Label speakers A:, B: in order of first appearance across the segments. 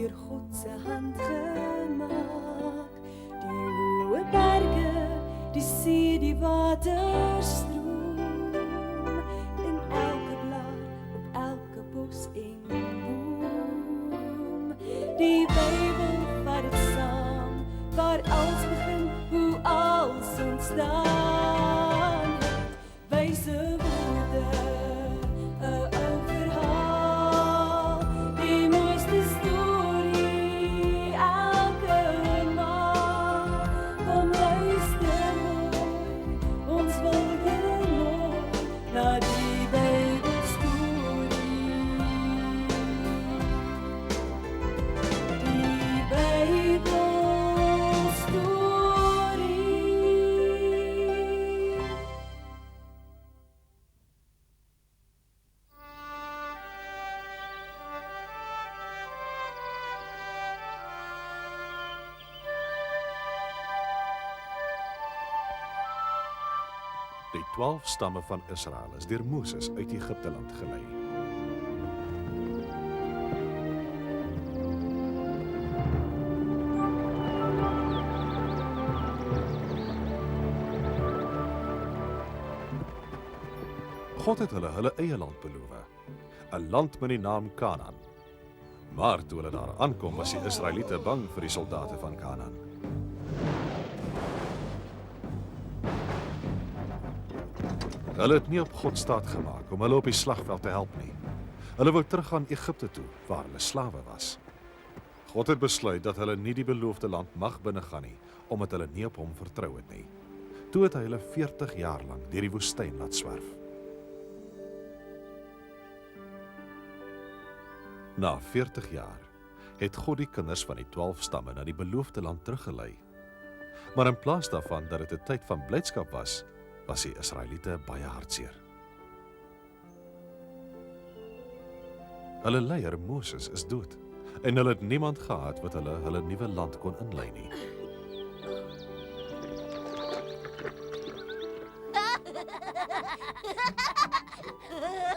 A: deur God se hand gemaak. Die hoë berge, die see, die waterstroom, in elke blaar, op elke bos en boom. Die Bybel vat dit saam, waar alles begin, hoe alles ontstaan het. Wyse woorde, 'n ou verhaal, die mooiste storie elke maand. Kom luister mooi, ons wil julle nooi na die Bybelstorie. Die Bybelstorie.
B: Die 12 stamme van Israel is deur Moses uit Egipte land gelei. God het hulle eie land beloof, 'n land met die naam Kanaan. Maar toe hulle daar aankom, was die Israeliete bang vir die soldate van Kanaan. Hulle het nie op God staat gemaak om hulle op die slagveld te help nie. Hulle wou teruggaan Egipte toe, waar hulle slawe was. God het besluit dat hulle nie die beloofde land mag binnegaan nie, omdat hulle nie op hom vertrou het nie. Toe het hy hulle 40 jaar lank deur die woestyn laat swerf. Na 40 jaar het God die kinders van die 12 stamme na die beloofde land teruggelei. Maar in plaas daarvan dat dit 'n tyd van blydskap was die Israeliete baie hartseer. Hulle leier Moses is dood en hulle het niemand gehad wat hulle nuwe land kon inlei nie.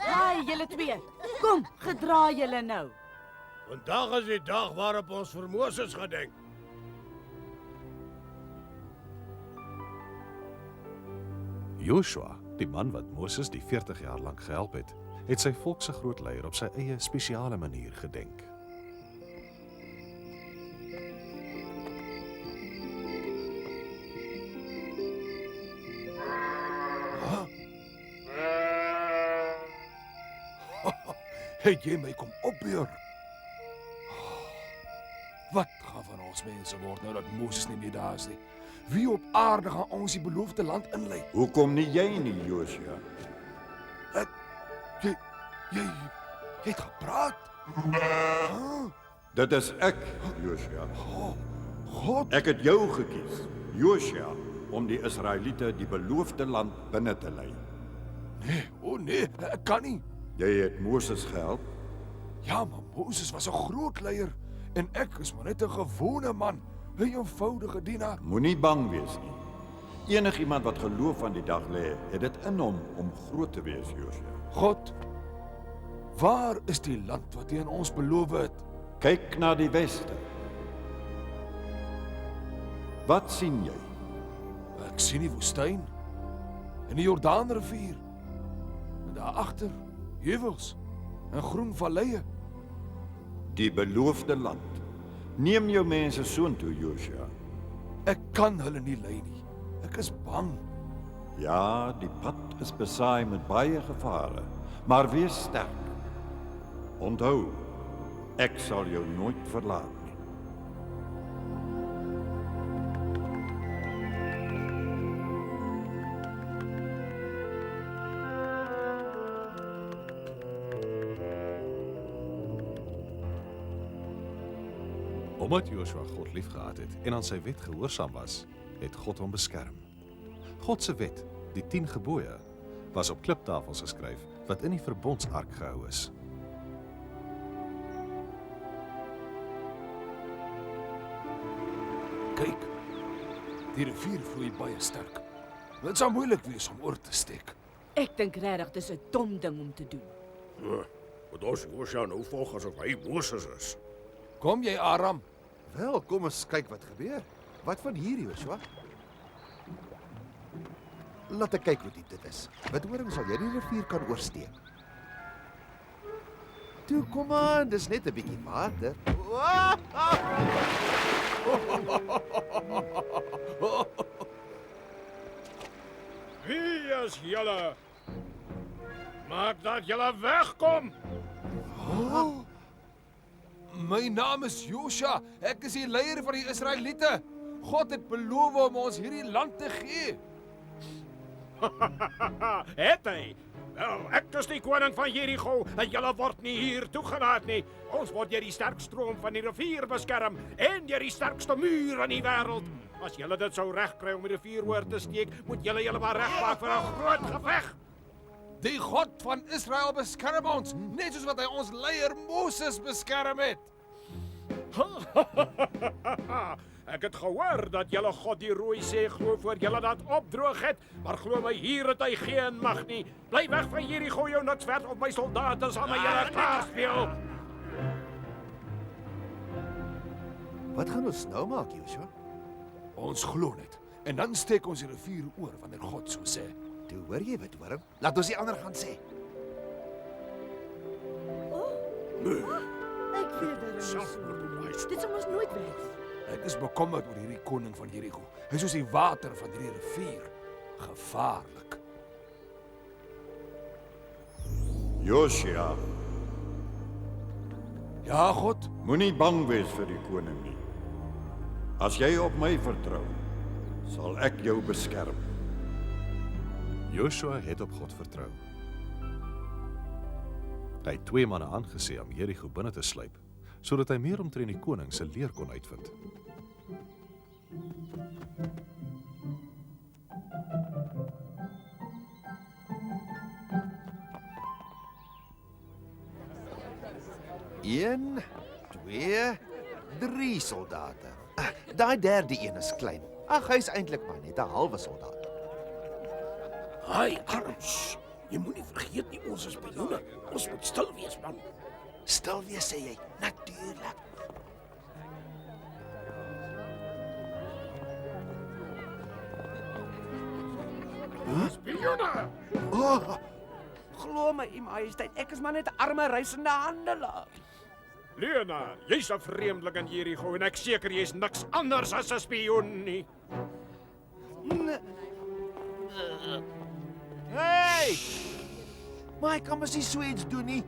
C: Haai, julle twee. Kom, gedra julle nou.
D: Vandag is die dag waarop ons vir Moses gedenk.
B: Joshua, die man wat Moses die 40 jaar lank gehelp het sy volk se groot leier op sy eie spesiale manier gedenk.
E: Het jy my kom opbeur? Wat gaan van ons mense word nou dat Moses nie meer daar is nie? Wie op aarde gaan ons die beloofde land inlei?
F: Hoekom nie jy nie, Joshua?
E: Jy het gepraat?
F: Dit is ek, Joshua.
E: God,
F: Ek het jou gekies, Joshua, om die Israeliete die beloofde land binne te lei.
E: nee, ek kan nie.
F: Jy het Moses gehelp.
E: Ja, maar Moses was 'n groot leier en ek is maar net 'n gewone man, 'n eenvoudige dienaar.
F: Moenie bang wees nie. Enigiemand wat geloof aan die dag lê, het dit in hom om groot te wees, Joshua.
E: God, waar is die land wat U aan ons beloof het?
F: Kyk na die weste. Wat sien jy?
E: Ek sien die woestyn en die Jordaanrivier. En daar agter heuwels en groen valleie.
F: Die beloofde land. Neem jou mense soontoe, Joshua.
E: Ek kan hulle nie lei nie. Ek is bang.
F: Ja, die pad is besaai met baie gevare, maar wees sterk. Onthou, ek sal jou nooit verlaat nie.
B: Omdat Joshua God liefgehad het en aan sy wet gehoorsaam was, het God hom beskerm. God se wet, die 10 gebooie, was op kliptafels geskryf wat in die verbondsark gehou is.
E: Kyk, die rivier vloei baie sterk. Dit sal moeilik wees om oor te steek.
C: Ek dink regtig dis 'n dom ding om te doen.
D: Wat ons Joshua nou volg asof hy Moses is.
E: Kom jy, Aram?
G: Wel, kom ons kyk wat gebeur. Wat van hier, Joshua? Laat ek kyk hoe diep dit is. Withoring sal jy die rivier kan oorsteek. Toe, kom aan, dis net 'n bietjie water.
D: Wie is julle? Maak dat julle wegkom.
E: My naam is Josua. Ek is die leier van die Israeliete. God het beloof om ons hierdie land te gee.
D: Het hy? Wel, ek is die koning van Jericho en julle word nie hier toegelaat nie. Ons word deur die sterk stroom van die rivier beskerm en deur die sterkste muur in die wêreld. As julle dit sou regkry om die rivier oor te steek, moet julle maar regmaak vir 'n groot geveg.
E: Die God van Israel beskerm ons, net soos wat hy ons leier Moses beskerm het.
D: Ek het gehoor dat julle God die Rooi See glo voor julle dat opdroog het, maar glo my, hier het hy geen mag nie. Bly weg van Jericho, jou niks werd op my soldate sal my julle klaar speel.
G: Wat gaan ons nou maak, Joshua?
E: Ons glo net. En dan steek ons die rivier oor wanneer God so sê.
G: Toe hoor jy Withoring? Laat ons die ander gaan sê.
C: Ek weet dit sal ons nooit wees.
E: Ek is bekommerd oor hierdie koning van Jericho. Hy is soos die water van hierdie rivier. Gevaarlik.
F: Josia,
E: Ja, God.
F: moenie bang wees vir die koning nie. As jy op my vertrou, sal ek jou beskerm.
B: Joshua het op God vertrou. Hy het 2 manne aangesê om Jericho binne te sluip, sodat hy meer omtrent die koning se leer kon uitvind.
G: Een, 2, 3 soldate. Daai derde een is klein. Ag, hy's eintlik maar net 'n halwe soldaat.
D: Haai, arms. Jy moenie vergeet nie, ons is spioene. Ons moet stil wees, man.
G: Stil wees, sê jy. Natuurlik.
D: Spioene!
G: Oh,
H: Glo my, U Majesteit, ek is maar net 'n arme reisende handelaar.
D: Leona, jy's 'n vreemdeling in Jericho en ek seker jy's niks anders as 'n spioen nie.
G: hey! Maar ek kan mos nie so iets doen nie.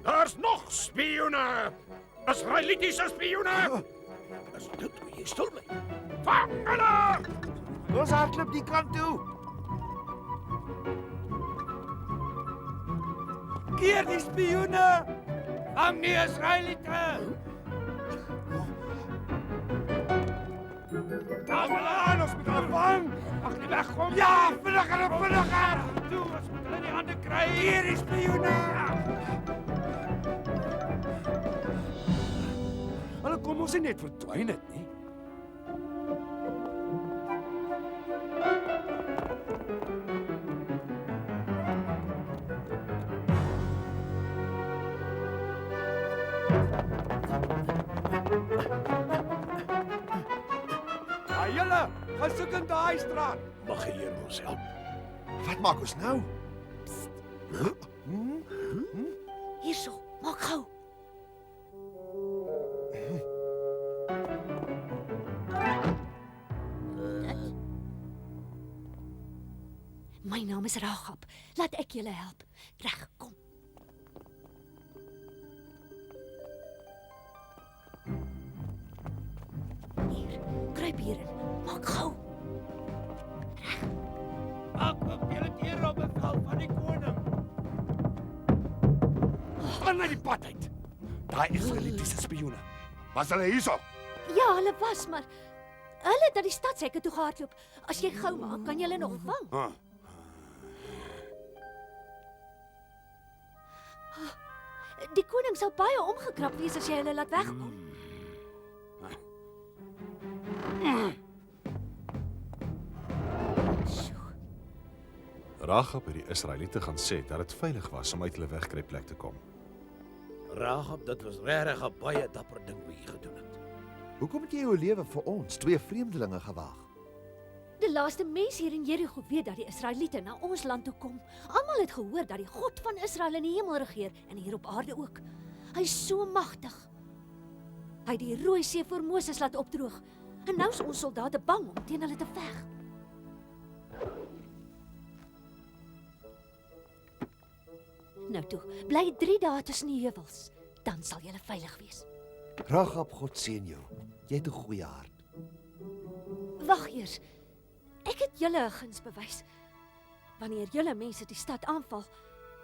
D: Daar's nog spioene! Israelitiese spioene! Is dit hoe jy stil bly? Vang hulle!
G: Ons hardloop die kant toe.
H: Keer die spioene! Vang die Israeliete! Pas aan, ons moet hulle vang! Mag nie wegkom! Ja, vinniger! Toe, ons moet hulle in die hande kry! Keer die spioene! Hulle kom ons net verdwyn het, nie? Julle, gaan soek in daai straat.
D: Mag die Here ons help.
G: Wat maak ons nou?
C: Hierso, maak gou. My naam is Rahab. Laat ek julle help. Reg, kom. Hier, kruip hierin. Maak gou.
H: Maak op julle deur op bevel van die koning. Gaan na die pad uit. Daai Israelitiese spioene. Was hulle hierso?
C: Ja, hulle was, maar hulle het na die stadshekke toe gehardloop. As jy gou maak, kan jy hulle nog vang. Die koning sal baie omgekrap wees as jy hulle laat wegkom.
B: Rahab het die Israeliete gaan sê dat dit veilig was om uit hulle wegkruipplek te kom.
D: Rahab, dit was regtig 'n baie dapper ding wat jy gedoen het.
G: Hoekom het jy jou lewe vir ons, twee vreemdelinge, gewaag?
C: Die laaste mense hier in Jerigo weet dat die Israeliete na ons land toe kom. Almal het gehoor dat die God van Israel in die hemel regeer en hier op aarde ook. Hy is so magtig. Hy het die Rooi See voor Moses laat opdroog. En nou is ons soldate bang om teen hulle te veg. Nou toe, bly 3 dae tussen die heuwels, dan sal julle veilig wees.
G: Rahab, God seën jou. Jy het 'n goeie hart.
C: Wag eers. Ek het julle 'n guns bewys. Wanneer julle mense die stad aanval,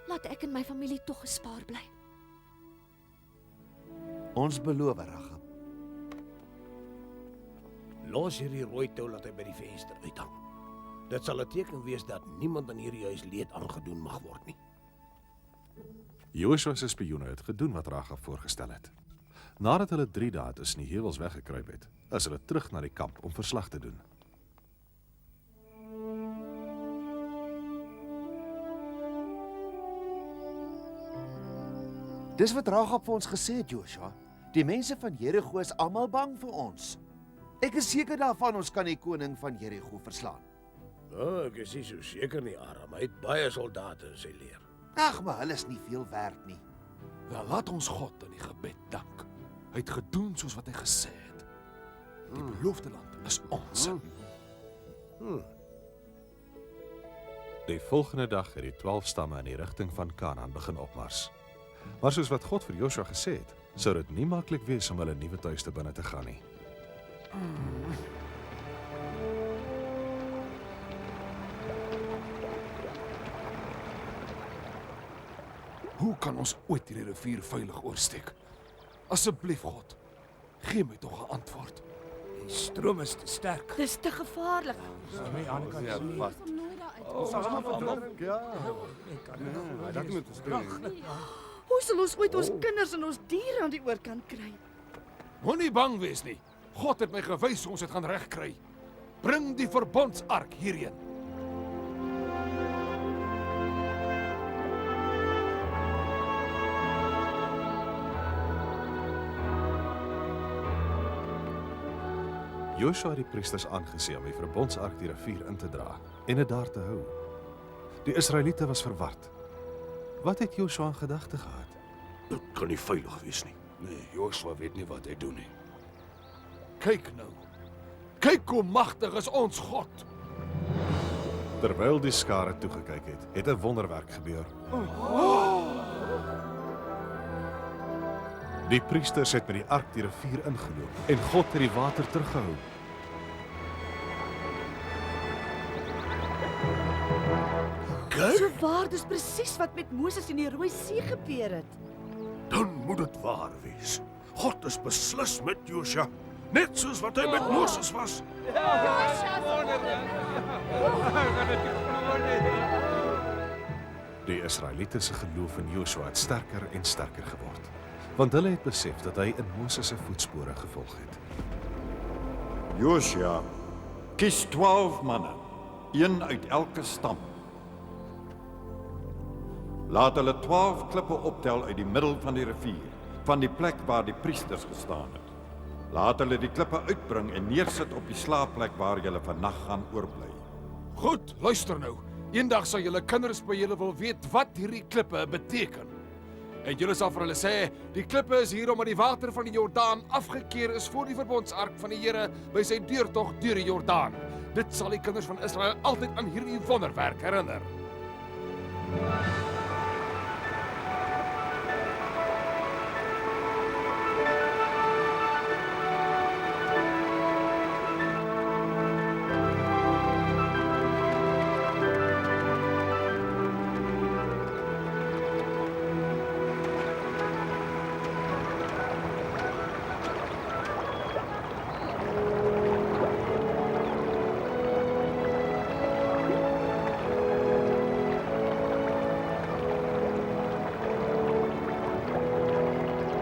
C: laat ek en my familie tog gespaar bly.
G: Ons beloof, Rahab.
D: Los hierdie rooi tou laat hy by die venster uithang. Dit sal 'n teken wees dat niemand in hierdie huis leed aangedoen mag word nie.
B: Joshua se spioene het gedoen wat Rahab voorgestel het. Nadat hulle 3 dae tussen die heuwels weggekruip het, is hulle terug na die kamp om verslag te doen.
G: Dis wat Rahab vir ons gesê het, Joshua. Die mense van Jerigo is almal bang vir ons. Ek is seker daarvan ons kan die koning van Jerigo verslaan.
D: Ek is nie so seker nie, Aram. Hy het baie soldate in sy leer.
G: Ag, maar hulle is nie veel werd nie.
E: Wel, laat ons God in die gebed dank. Hy het gedoen soos wat hy gesê het. Die beloofde land is ons.
B: Die volgende dag het die 12 stamme in die rigting van Kanaan begin opmars. Maar soos wat God vir Joshua gesê het, sou dit nie maklik wees om hulle nuwe tuiste binne te gaan nie.
E: Hoe kan ons ooit hierdie rivier veilig oorsteek? Asseblief God, gee my tog 'n antwoord.
D: Die stroom is te sterk.
C: Dis te gevaarlik.
I: Hoe sal ons ooit ons kinders en ons diere aan die oorkant kry?
E: Moenie bang wees nie. God het my gewys ons het gaan regkry. Bring die verbondsark hierheen.
B: Joshua het die priesters aangesê om die verbondsark die rivier in te dra en dit daar te hou. Die Israeliete was verward. Wat het Joshua in gedagte gehad?
D: Dit kan nie veilig wees nie.
E: Nee, Joshua weet nie wat hy doen nie. Kyk nou. Kyk hoe magtig is ons God.
B: Terwyl die skare toegekyk het, het 'n wonderwerk gebeur. Die priesters het met die ark die rivier ingeloop en God het die water teruggehou.
I: So waar, dis presies wat met Moses in die Rooi See gebeur het.
D: Dan moet dit waar wees. God is beslis met Joshua, net soos wat hy met Moses was.
B: Die Israeliete se geloof in Joshua het sterker en sterker geword, want hulle het besef dat hy in Moses se voetspore gevolg het.
F: Joshua, kies 12 manne, een uit elke stam. Laat hulle 12 klippe optel uit die middel van die rivier, van die plek waar die priesters gestaan het. Laat hulle die klippe uitbring en neersit op die slaapplek waar julle vannag gaan oorbly.
E: Goed, luister nou. Eendag sal julle kinders by julle wil weet wat hierdie klippe beteken. En julle sal vir hulle sê, die klippe is hier omdat die water van die Jordaan afgekeer is voor die verbondsark van die Here by sy deurtog deur die Jordaan. Dit sal die kinders van Israel altyd aan hierdie wonderwerk herinner.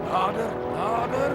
E: Nader, nader.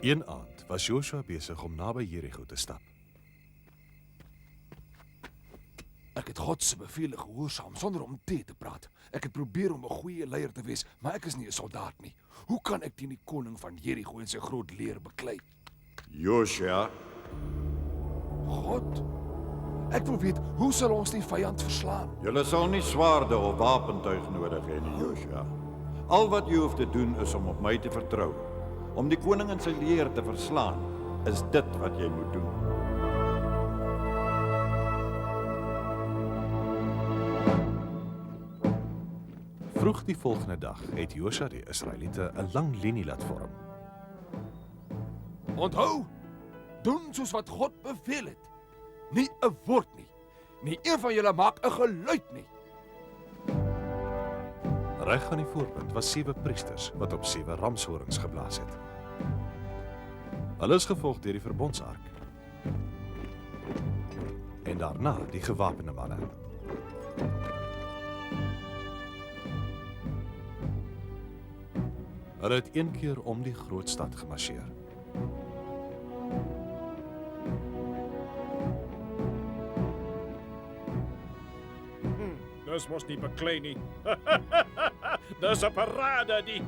B: Een aand was Joshua besig om naby Jerigo te stap.
E: Ek het God se bevele gehoorsaam sonder om te praat. Ek het probeer om 'n goeie leier te wees, maar ek is nie 'n soldaat nie. Hoe kan ek teen die koning van Jerigo en sy groot leer beklei?
F: Joshua,
E: God, ek wil weet, hoe sal ons die vyand verslaan?
F: julle sal nie swaarde of wapentuig nodig hê nie, Joshua. Al wat jy hoef te doen is om op my te vertrou. Om die koning en sy leer te verslaan, is dit wat jy moet doen.
B: Vroeg die volgende dag het Joshua die Israeliete 'n lang linie laat vorm.
E: Onthou, doen soos wat God beveel het. Nie 'n woord nie. Nie een van julle maak 'n geluid nie.
B: Reg aan die voorpunt was 7 priesters wat op 7 ramshorings geblaas het. Hulle is gevolg deur die verbondsark. En daarna die gewapende manne. Hulle het een keer om die groot stad gemarseer.
D: Dis mos nie beklei nie. Dis 'n parade die.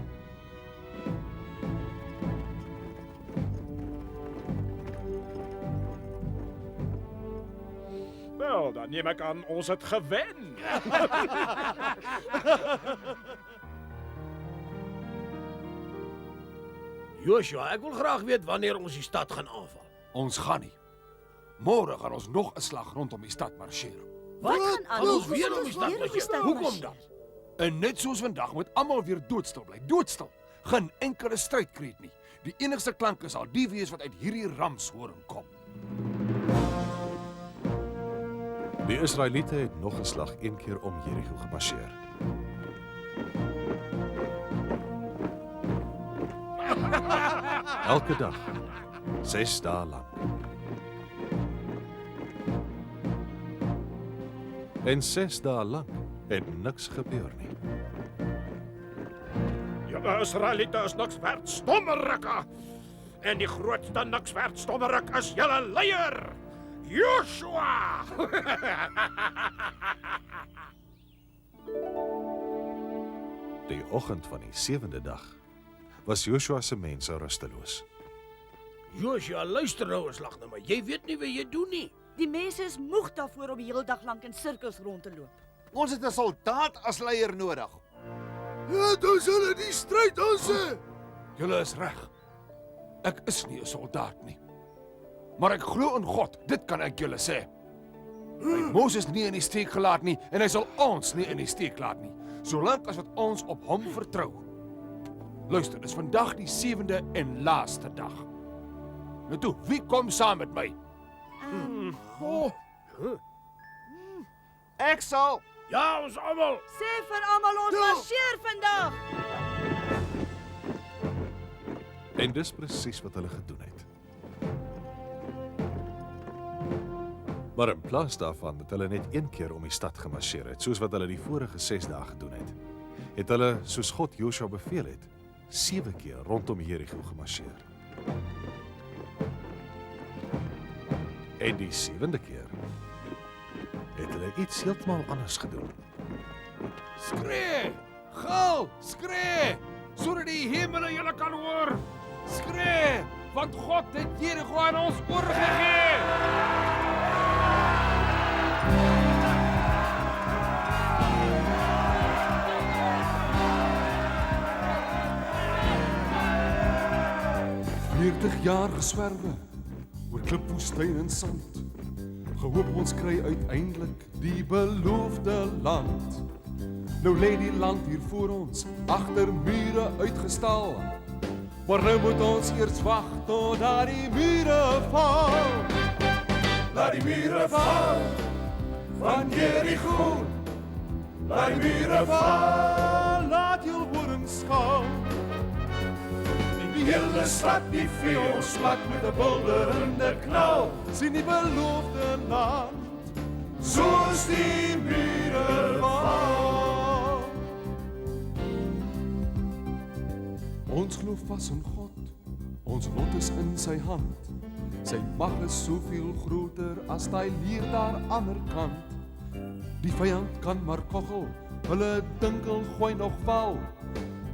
D: Wel, dan neem ek aan ons het gewen.
J: Joshua, ek wil graag weet wanneer ons die stad gaan aanval.
E: Ons gaan nie. Môre gaan ons nog 'n slag rondom die stad marseer.
I: Wat gaan aan?
J: Ons weer om die stad marseer. Hoekom dan?
E: En net soos vandag moet almal weer doodstil bly. Doodstil. Geen enkele strydkreet nie. Die enigste klanke sal die wees wat uit hierdie ramshoring kom.
B: Die Israeliete het nog 'n slag een keer om Jerigo gemarseer. Elke dag, 6 dae lank. En 6 dae lank het niks gebeur nie.
D: Julle Israeliete is niks werd, stommerukke. En die grootste niks werd stommeruk is julle leier, Joshua.
B: Die oggend van die 7de dag was Joshua se mense rusteloos.
J: Joshua, luister nou eens lag na my. Jy weet nie wat jy doen nie.
I: Die mense is moeg daarvoor om die hele dag lank in sirkels rond te loop.
G: Ons het 'n soldaat as leier nodig.
E: Ja, dan sal hulle die stryd aanse. Julle is reg. Ek is nie 'n soldaat nie. Maar ek glo in God, dit kan ek julle sê. Hy het Moses nie in die steek gelaat nie en hy sal ons nie in die steek laat nie, solank as wat ons op hom vertrou. Luister, dis vandag die 7de en laaste dag. Nou toe, wie kom saam met my?
G: Ek sal.
J: Ja, ons almal.
I: Sê vir almal ons marseer vandag.
B: En dis presies wat hulle gedoen het. Maar in plaas daarvan dat hulle net een keer om die stad gemarseer het, soos wat hulle die vorige 6 dae gedoen het hulle, soos God Joshua beveel het, 7 keer rondom Jerigo gemarseer. En die 7de keer het hulle iets heeltemal anders gedoen.
E: Skree! Gil, skree! Sodat die hemele julle kan hoor. Skree, want God het Jerigo aan ons oorgegee. 20 jaar geswerwe oor klipwoestyn en sand. Gehoop ons kry uiteindelik die beloofde land. Nou lê die land hier voor ons, agter mure uitgestal. Maar nou moet ons eers wag totdat die mure val. Laat die mure val van Jericho. Laat die mure val, laat jou woorden skaal. Die hele stad die vee ons plat met 'n bulderende knal. Sien die beloofde land, soos die mure val. Ons glo vas in God, ons lot is in sy hand. Sy mag is soveel groter as daai lier daar ander kant. Die vyand kan maar koggel, hulle dinkel gooi nog val.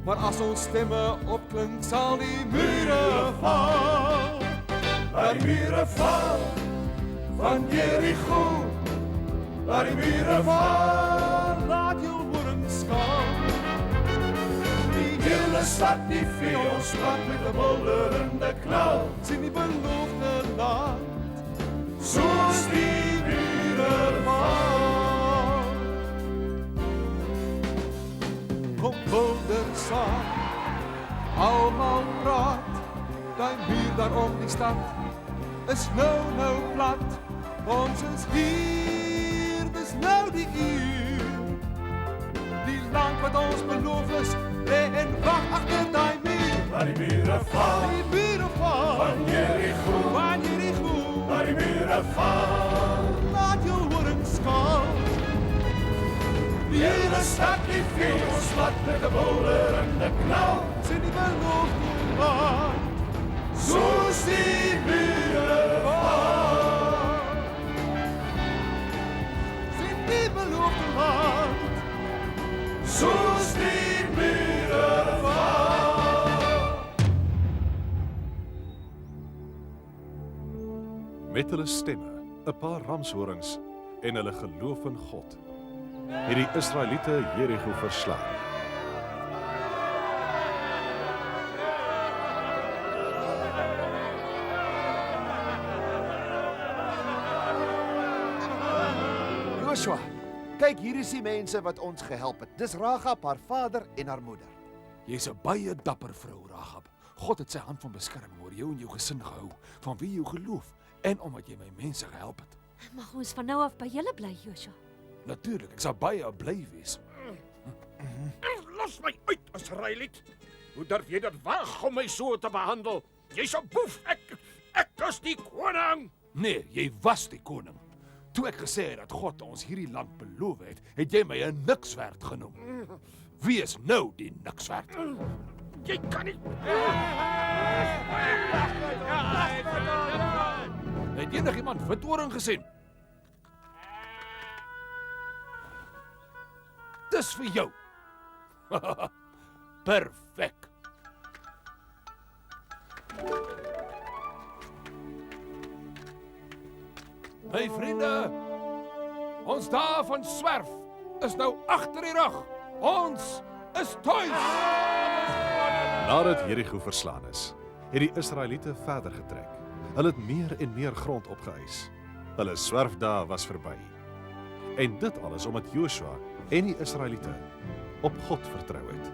E: Maar as ons stemme opklink, sal die mure val. Laat die mure val van Jericho. Laat die mure val, laat jou woorden skaal. Die hele stad die vee ons plat met 'n bulderende knal. Sien die beloofde land, soos die mure val. Kom bulder saam, almal praat. Die muur daar om die stad is nou plat. Ons is hier, dis nou die uur. Die land wat ons beloof is, en wag agter die muur. Laat die mure val, die mure val, van Jericho, van Jericho. Laat die mure val, laat jou woorden skaal. Die hele stad die vee ons plat met 'n bulderende knal. Sien die beloofde land, soos die mure val. Sien die beloofde land, soos die mure val.
B: Met hulle stemme, 'n paar ramshorings en hulle geloof in God, het die Israeliete Jericho verslaan.
G: Joshua, kyk, hier is die mense wat ons gehelp het. Dis Rahab, haar vader en haar moeder.
E: Jy's 'n baie dapper vrou, Rahab. God het sy hand van beskerming oor jou en jou gesin gehou, van wie jou geloof en omdat jy my mense gehelp het.
C: Mag ons van nou af by julle bly, Joshua?
E: Natuurlik, ek sal baie bly wees.
D: Los my uit, Israeliet. Hoe durf jy dit waag om my so te behandel? Jy's 'n boef. Ek is die koning.
E: Nee, jy was die koning. Toe ek gesê het dat God ons hierdie land beloof het, het jy my 'n nikswerd genoem. Wie is nou die nikswerd?
D: Jy kan nie.
E: Het enigiemand witdoring gesien? Dis vir jou. Perfek. My vriende, ons dae van swerf is nou agter die rug. Ons is tuis.
B: Nadat Jericho verslaan is, het die Israeliete verder getrek. Hulle het meer en meer grond opgeëis. Hulle swerfdae was verby. En dit alles omdat Joshua en die Israeliete op God vertrou het.